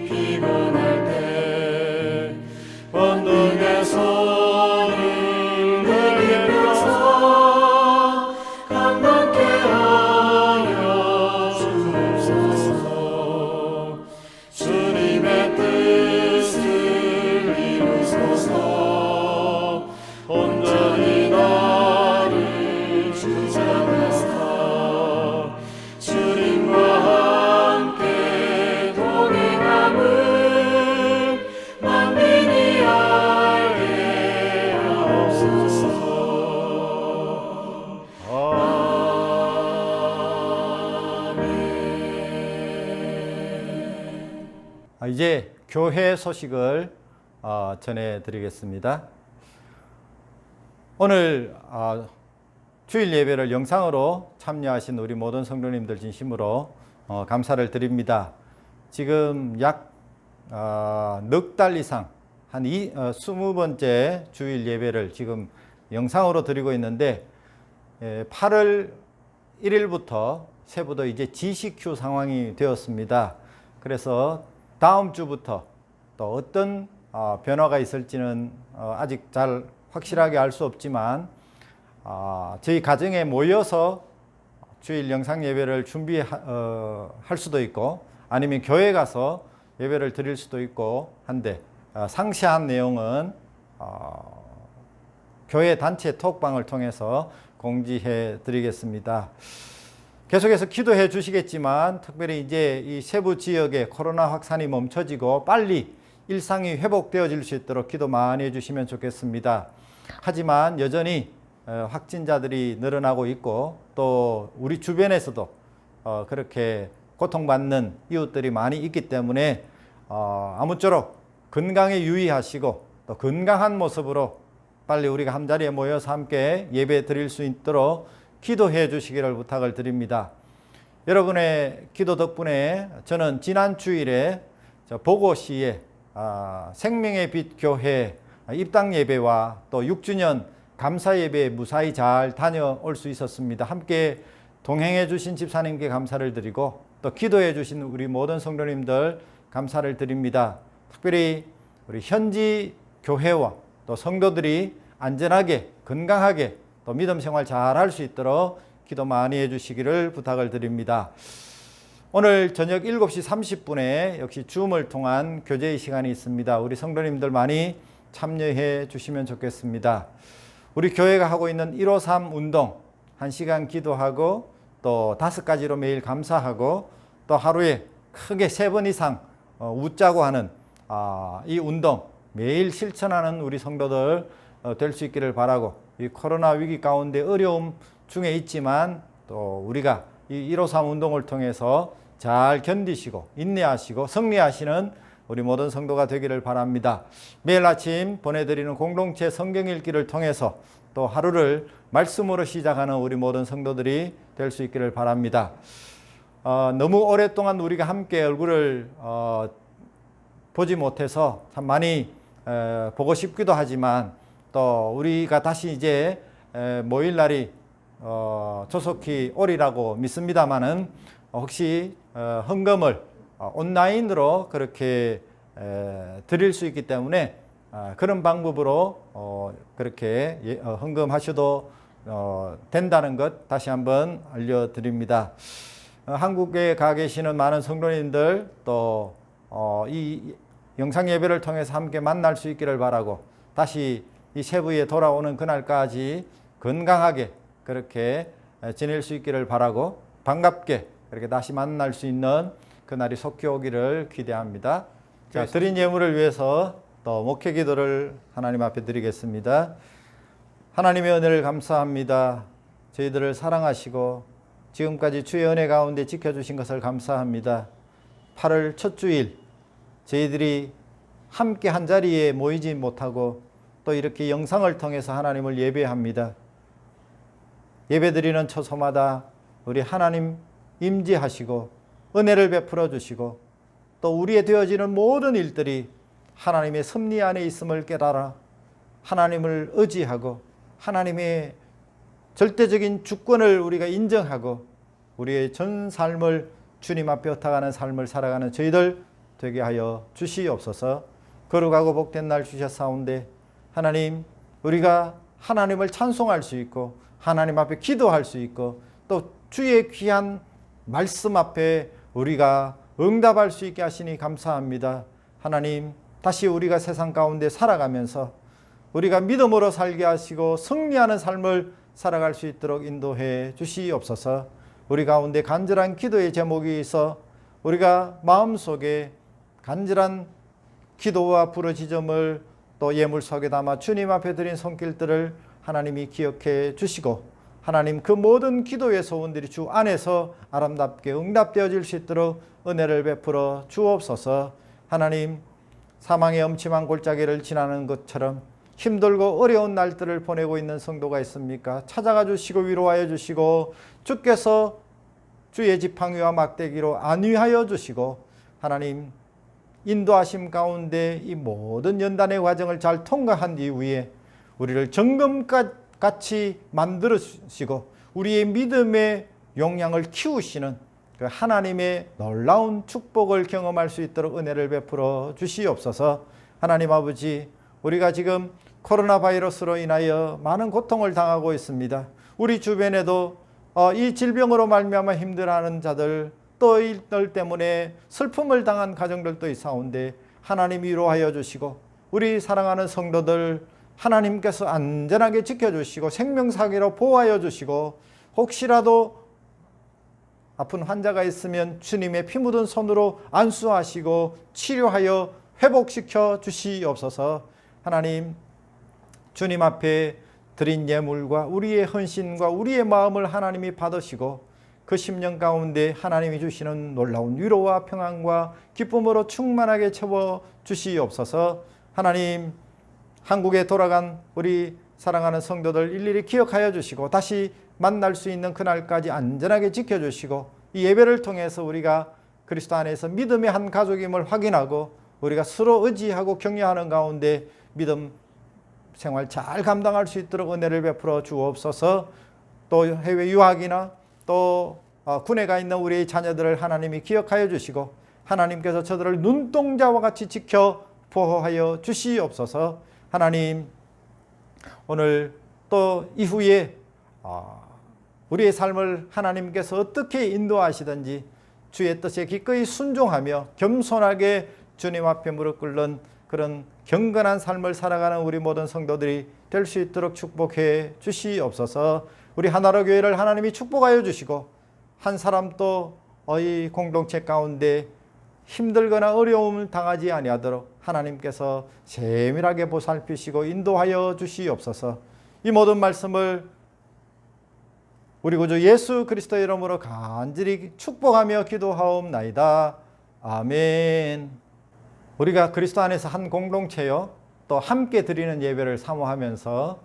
피곤할 때 원등의 손을 내게 들어서 감당케 하여 주옵소서. 주님의 뜻을 이루소서. 온전히 나를 주장하사 주님과 함께 동행함을 만민이 알게 하옵소서. 이제 교회 소식을 전해드리겠습니다. 오늘 주일 예배를 영상으로 참여하신 우리 모든 성도님들 진심으로 감사를 드립니다. 지금 약 넉 달 이상 한 20번째 주일 예배를 지금 영상으로 드리고 있는데 8월 1일부터 세부도 이제 GCQ 상황이 되었습니다. 그래서 다음 주부터 또 어떤 변화가 있을지는 아직 잘 확실하게 알 수 없지만 저희 가정에 모여서 주일 영상 예배를 준비할 수도 있고 아니면 교회 가서 예배를 드릴 수도 있고 한데 상세한 내용은 교회 단체 톡방을 통해서 공지해 드리겠습니다. 계속해서 기도해 주시겠지만 특별히 이제 이 세부 지역에 코로나 확산이 멈춰지고 빨리 일상이 회복되어질 수 있도록 기도 많이 해주시면 좋겠습니다. 하지만 여전히 확진자들이 늘어나고 있고 또 우리 주변에서도 그렇게 고통받는 이웃들이 많이 있기 때문에 아무쪼록 건강에 유의하시고 또 건강한 모습으로 빨리 우리가 한자리에 모여서 함께 예배 드릴 수 있도록 기도해 주시기를 부탁을 드립니다. 여러분의 기도 덕분에 저는 지난 주일에 보고시에 생명의 빛 교회 입당 예배와 또 6주년 감사 예배에 무사히 잘 다녀올 수 있었습니다. 함께 동행해 주신 집사님께 감사를 드리고 또 기도해 주신 우리 모든 성도님들 감사를 드립니다. 특별히 우리 현지 교회와 또 성도들이 안전하게 건강하게 또 믿음 생활 잘 할 수 있도록 기도 많이 해주시기를 부탁을 드립니다. 오늘 저녁 7시 30분에 역시 줌을 통한 교제의 시간이 있습니다. 우리 성도님들 많이 참여해 주시면 좋겠습니다. 우리 교회가 하고 있는 153 운동 1시간 기도하고 또 5가지로 매일 감사하고 또 하루에 크게 3번 이상 웃자고 하는 이 운동 매일 실천하는 우리 성도들 될 수 있기를 바라고 이 코로나 위기 가운데 어려움 중에 있지만 또 우리가 이 153 운동을 통해서 잘 견디시고 인내하시고 승리하시는 우리 모든 성도가 되기를 바랍니다. 매일 아침 보내드리는 공동체 성경 읽기를 통해서 또 하루를 말씀으로 시작하는 우리 모든 성도들이 될 수 있기를 바랍니다. 너무 오랫동안 우리가 함께 얼굴을 보지 못해서 참 많이 보고 싶기도 하지만 또 우리가 다시 이제 모일 날이 조속히 오리라고 믿습니다만은 혹시 헌금을 온라인으로 그렇게 드릴 수 있기 때문에 그런 방법으로 그렇게 헌금하셔도 된다는 것 다시 한번 알려드립니다. 한국에 가 계시는 많은 성도님들 또 이 영상 예배를 통해서 함께 만날 수 있기를 바라고, 다시 이 세부에 돌아오는 그날까지 건강하게 그렇게 지낼 수 있기를 바라고, 반갑게 이렇게 다시 만날 수 있는 그날이 속히 오기를 기대합니다. 자, 드린 예물을 위해서 또 목회 기도를 하나님 앞에 드리겠습니다. 하나님의 은혜를 감사합니다. 저희들을 사랑하시고 지금까지 주의 은혜 가운데 지켜주신 것을 감사합니다. 8월 첫 주일 저희들이 함께 한 자리에 모이지 못하고 또 이렇게 영상을 통해서 하나님을 예배합니다. 예배드리는 처소마다 우리 하나님 임재하시고 은혜를 베풀어 주시고 또 우리의 되어지는 모든 일들이 하나님의 섭리 안에 있음을 깨달아 하나님을 의지하고 하나님의 절대적인 주권을 우리가 인정하고 우리의 전 삶을 주님 앞에 흩어가는 삶을 살아가는 저희들 되게 하여 주시옵소서. 거룩하고 복된 날 주셨사온데 하나님, 우리가 하나님을 찬송할 수 있고 하나님 앞에 기도할 수 있고 또 주의 귀한 말씀 앞에 우리가 응답할 수 있게 하시니 감사합니다. 하나님, 다시 우리가 세상 가운데 살아가면서 우리가 믿음으로 살게 하시고 승리하는 삶을 살아갈 수 있도록 인도해 주시옵소서. 우리 가운데 간절한 기도의 제목이 있어 우리가 마음속에 간절한 기도와 부르짖음을 또 예물 속에 담아 주님 앞에 드린 손길들을 하나님이 기억해 주시고 하나님, 그 모든 기도의 소원들이 주 안에서 아름답게 응답되어질 수 있도록 은혜를 베풀어 주옵소서. 하나님, 사망의 엄침한 골짜기를 지나는 것처럼 힘들고 어려운 날들을 보내고 있는 성도가 있습니까? 찾아가 주시고 위로하여 주시고 주께서 주의 지팡이와 막대기로 안위하여 주시고 하나님, 인도하심 가운데 이 모든 연단의 과정을 잘 통과한 이후에 우리를 정금같이 만들어주시고 우리의 믿음의 용량을 키우시는 그 하나님의 놀라운 축복을 경험할 수 있도록 은혜를 베풀어 주시옵소서. 하나님 아버지, 우리가 지금 코로나 바이러스로 인하여 많은 고통을 당하고 있습니다. 우리 주변에도 이 질병으로 말미암아 힘들어하는 자들, 또 이들 때문에 슬픔을 당한 가정들도 있사온데 하나님 위로하여 주시고 우리 사랑하는 성도들 하나님께서 안전하게 지켜주시고 생명사기로 보호하여 주시고 혹시라도 아픈 환자가 있으면 주님의 피 묻은 손으로 안수하시고 치료하여 회복시켜 주시옵소서. 하나님, 주님 앞에 드린 예물과 우리의 헌신과 우리의 마음을 하나님이 받으시고 그 10년 가운데 하나님이 주시는 놀라운 위로와 평안과 기쁨으로 충만하게 채워 주시옵소서. 하나님, 한국에 돌아간 우리 사랑하는 성도들 일일이 기억하여 주시고 다시 만날 수 있는 그날까지 안전하게 지켜주시고 이 예배를 통해서 우리가 그리스도 안에서 믿음의 한 가족임을 확인하고 우리가 서로 의지하고 격려하는 가운데 믿음 생활 잘 감당할 수 있도록 은혜를 베풀어 주옵소서. 또 해외 유학이나 또 군에 가 있는 우리의 자녀들을 하나님이 기억하여 주시고 하나님께서 저들을 눈동자와 같이 지켜 보호하여 주시옵소서. 하나님, 오늘 또 이후에 우리의 삶을 하나님께서 어떻게 인도하시든지 주의 뜻에 기꺼이 순종하며 겸손하게 주님 앞에 무릎 꿇는 그런 경건한 삶을 살아가는 우리 모든 성도들이 될 수 있도록 축복해 주시옵소서. 우리 하나로 교회를 하나님이 축복하여 주시고 한 사람도 이 공동체 가운데 힘들거나 어려움을 당하지 아니하도록 하나님께서 세밀하게 보살피시고 인도하여 주시옵소서. 이 모든 말씀을 우리 구주 예수 그리스도의 이름으로 간절히 축복하며 기도하옵나이다. 아멘. 우리가 그리스도 안에서 한 공동체요, 또 함께 드리는 예배를 사모하면서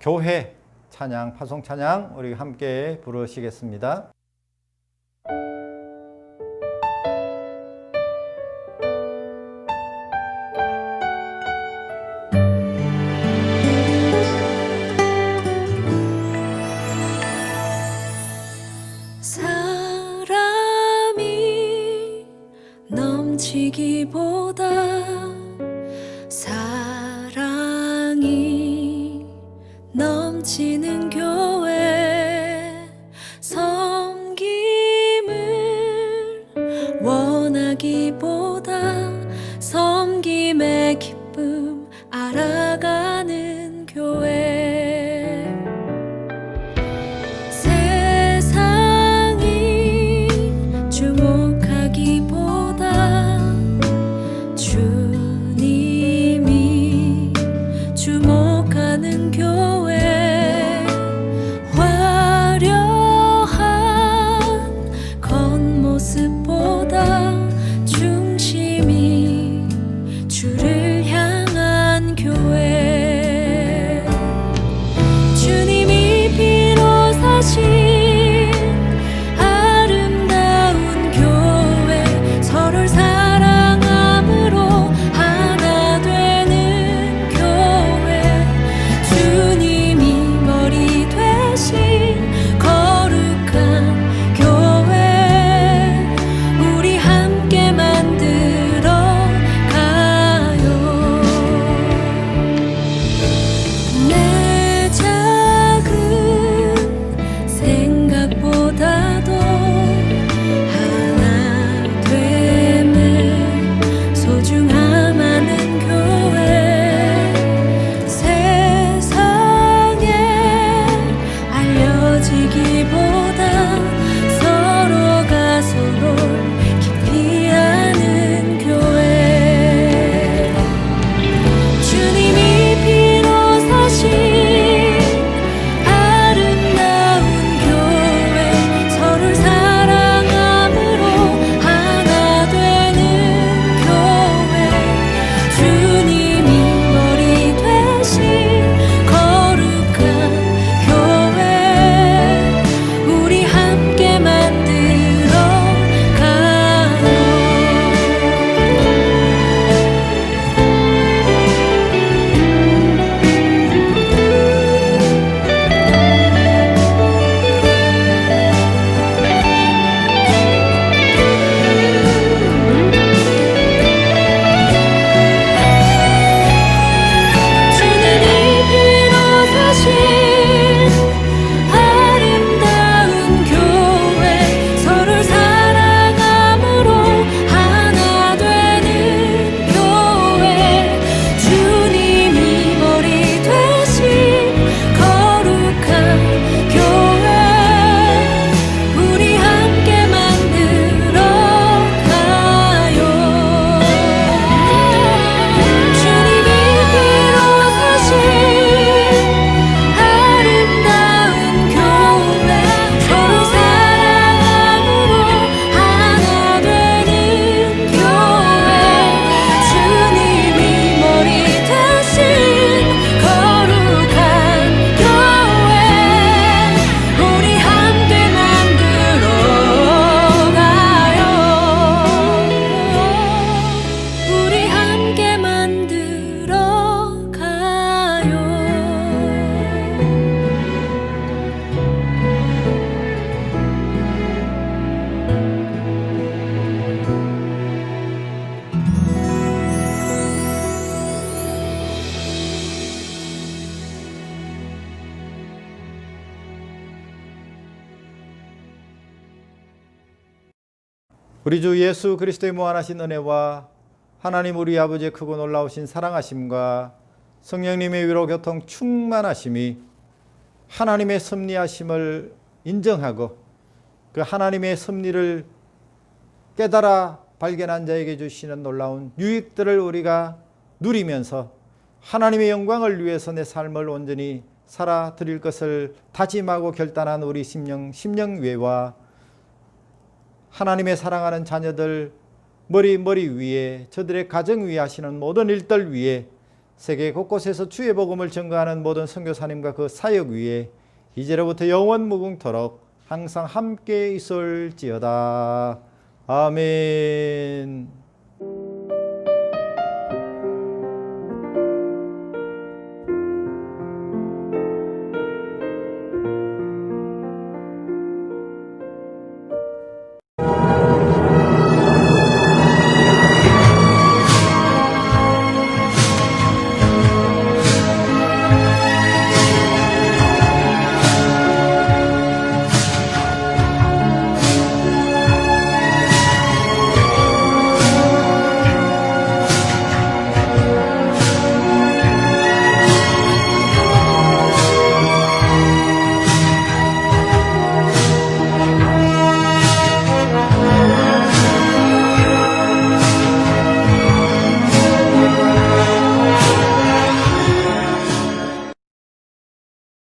교회 찬양, 파송 찬양 우리 함께 부르시겠습니다. 사람이 넘치기보다 사랑이 넘치는 교회 섬기 원하기보다 섬김의 기쁨 알아가는 교회. 세상이 주목하기보다 주님이 주목하는 교회. 화려한 겉모습보다 중심이 주를 향한 교회. 주님이 피로 사신 아름다운 교회. 서로를 사랑함으로 하나 되는 교회. 주님이 머리 되신 거룩한 교회. 우리 함께 만들어 가요. 내 작은 생각보다도 하나 됨을 소중함 아는 교회. 세상에 알려지기보다 서로가 서로를 깊이 아는 교회. 주님이 피로 사신 아름다운 교회. 서로를 사랑함으로 하나 되는 교회. 주님이 머리 되신 거룩한 교회. 우리 함께 만들어 가요. 주님이 피로 사신 아름다운 교회. 서로를 사랑함으로 하나 되는 교회. 주님이 머리 되신 거룩한 교회. 우리 함께 만들어 가요. 주님이 피로 사신 아름다운 교회. 서로 사랑함으로 하나 되는 교회. 주님이 머리 되신 거룩한 교회. 우리 함께 만들어 가요. 우리 함께 만들어 가요. 우리 주 예수 그리스도의 무한하신 은혜와 하나님 우리 아버지의 크고 놀라우신 사랑하심과 성령님의 위로 교통 충만하심이 하나님의 섭리하심을 인정하고 그 하나님의 섭리를 깨달아 발견한 자에게 주시는 놀라운 유익들을 우리가 누리면서 하나님의 영광을 위해서 내 삶을 온전히 살아드릴 것을 다짐하고 결단한 우리 심령회와 하나님의 사랑하는 자녀들 머리 위에 저들의 가정 위에 하시는 모든 일들 위에 세계 곳곳에서 주의 복음을 전가하는 모든 선교사님과 그 사역 위에 이제로부터 영원 무궁토록 항상 함께 있을지어다. 아멘.